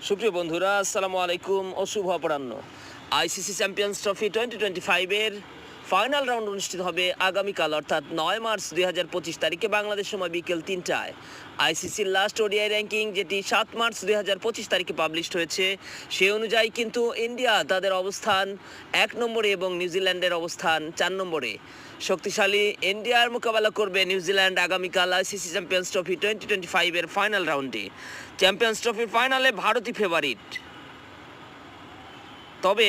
সুপ্রিয় বন্ধুরা, আসসালামু আলাইকুম ও শুভ অপরাহ্ন। আইসিসি চ্যাম্পিয়ন্স ট্রফি 2025-এর ফাইনাল রাউন্ড অনুষ্ঠিত হবে আগামীকাল অর্থাৎ 9 মার্চ 2025 তারিখে বাংলাদেশ সময় বিকেল 3টায়। আইসিসির লাস্ট ওডিআই র্যাঙ্কিং যেটি 7 মার্চ 2025 তারিখে পাবলিশড হয়েছে, সে অনুযায়ী কিন্তু ইন্ডিয়া তাদের অবস্থান 1 নম্বরে এবং নিউজিল্যান্ডের অবস্থান 4 নম্বরে। শক্তিশালী ইন্ডিয়ার মোকাবেলা করবে নিউজিল্যান্ড আগামীকাল আইসিসি চ্যাম্পিয়ন্স ট্রফি 2025-এর ফাইনাল রাউন্ডে। চ্যাম্পিয়ন্স ট্রফির ফাইনালে ভারতই ফেভারিট। তবে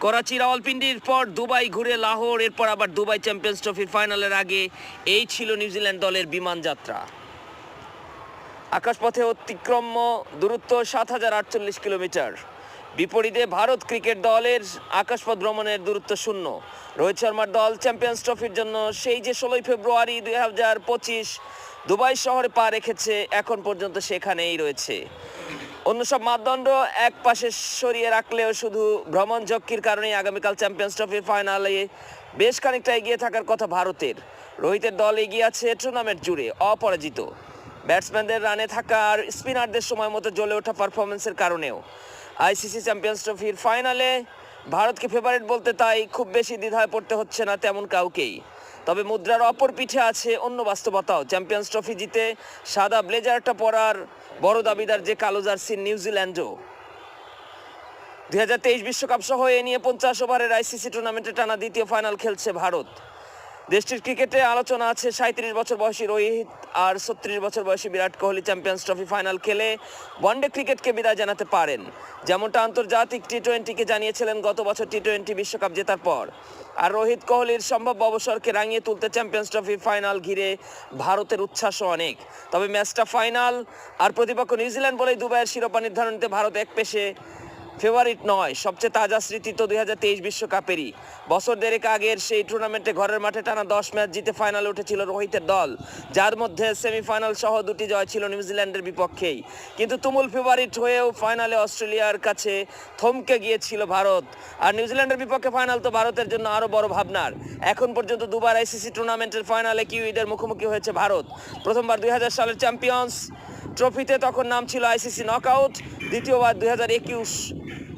করাচি রাওয়ালপিন্ডির পর দুবাই ঘুরে লাহোর, এরপর আবার দুবাই চ্যাম্পিয়ন্স ট্রফির ফাইনালের আগে এই ছিল নিউজিল্যান্ড দলের বিমান যাত্রা। আকাশপথে অতিক্রম্য দূরত্ব 7048 কিলোমিটার। বিপরীতে ভারত ক্রিকেট দলের আকাশপথ ভ্রমণের দূরত্ব 0। রোহিত শর্মার দল চ্যাম্পিয়ন্স ট্রফির জন্য সেই যে 16 ফেব্রুয়ারি 2025 দুবাই শহরে পা রেখেছে, এখন পর্যন্ত সেখানেই রয়েছে। অন্য সব মাপদণ্ড এক পাশে সরিয়ে রাখলেও শুধু ভ্রমণ ঝক্কির কারণেই আগামীকাল চ্যাম্পিয়ন্স ট্রফির ফাইনালে বেশ খানিকটা এগিয়ে থাকার কথা ভারতের। রোহিতের দল এগিয়ে আছে টুর্নামেন্ট জুড়ে অপরাজিত। ব্যাটসম্যানদের রানে থাকা আর স্পিনারদের সময় মতো জ্বলে ওঠা পারফরমেন্সের কারণেও আইসিসি চ্যাম্পিয়ন্স ট্রফির ফাইনালে ভারতকে ফেভারিট বলতে তাই খুব বেশি দ্বিধায় পড়তে হচ্ছে না তেমন কাউকেই। তবে মুদ্রার অপর পিঠে আছে অন্য বাস্তবতাও। চ্যাম্পিয়ন্স ট্রফি জিতে সাদা ব্লেজারটা পরার বড় দাবিদার যে কালো জার্সির নিউজিল্যান্ডও। 2023 বিশ্বকাপ সহ এ নিয়ে 50 ওভারের আইসিসি টুর্নামেন্টে টানা দ্বিতীয় ফাইনাল খেলছে ভারত। দেশটির ক্রিকেটে আলোচনা আছে 37 বছর বয়সী রোহিত আর 36 বছর বয়সী Virat Kohli champions trophy final খেলে ওয়ানডে ক্রিকেটকে বিদায় জানাতে পারেন, যেমনটা আন্তর্জাতিক টি-20কে জানিয়েছিলেন গত বছর টি-20 বিশ্বকাপ জেতার পর। আর রোহিত কোহলির সম্ভাব্য অবসরকে রাঙিয়ে তুলতে চ্যাম্পিয়ন্স ট্রফি ফাইনাল ঘিরে ভারতের উচ্ছ্বাসও অনেক। তবে ম্যাচটা ফাইনাল আর প্রতিপক্ষ নিউজিল্যান্ড বলেই দুবাইয়ের শিরোপা নির্ধারণীতে ভারত এক পেশে ফেভারিট নয়। সবচেয়ে তাজা স্মৃতি তো 2023 বিশ্বকাপেরই। বছর দেড়েক আগের সেই টুর্নামেন্টে ঘরের মাঠে টানা 10 ম্যাচ জিতে ফাইনালে উঠেছিল রোহিতের দল, যার মধ্যে সেমিফাইনাল সহ 2টি জয় ছিল নিউজিল্যান্ডের বিপক্ষেই। কিন্তু তুমুল ফেভারিট হয়েও ফাইনালে অস্ট্রেলিয়ার কাছে থমকে গিয়েছিল ভারত। আর নিউজিল্যান্ডের বিপক্ষে ফাইনাল তো ভারতের জন্য আরও বড় ভাবনার। এখন পর্যন্ত দুবার আইসিসি টুর্নামেন্টের ফাইনালে কিউইদের মুখোমুখি হয়েছে ভারত। প্রথমবার 2000 সালের চ্যাম্পিয়ন্স ট্রফিতে, তখন নাম ছিল আইসিসি নকআউট। দ্বিতীয়বার 2021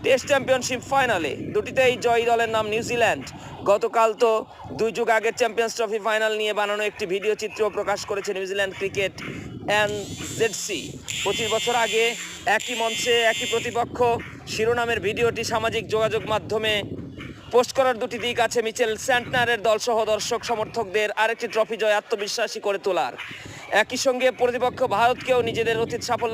টেস্ট চ্যাম্পিয়নশিপ ফাইনালে, দুটিতেই জয়ী দলের নাম নিউজিল্যান্ড। গতকাল তো 2 যুগ আগের চ্যাম্পিয়ন্স ট্রফি ফাইনাল নিয়ে বানানো একটি ভিডিও চিত্র প্রকাশ করেছে নিউজিল্যান্ড ক্রিকেট NZC। 25 বছর আগে একই মঞ্চে একই প্রতিপক্ষ শিরোনামের ভিডিওটি সামাজিক যোগাযোগ মাধ্যমে পোস্ট করার দুটি দিক আছে। মিচেল স্যান্টনারের দলসহ দর্শক সমর্থকদের আরেকটি ট্রফি জয় আত্মবিশ্বাসী করে তোলার, একই সঙ্গে প্রতিপক্ষ ভারতকেও নিজেদের অতীত সাফল্য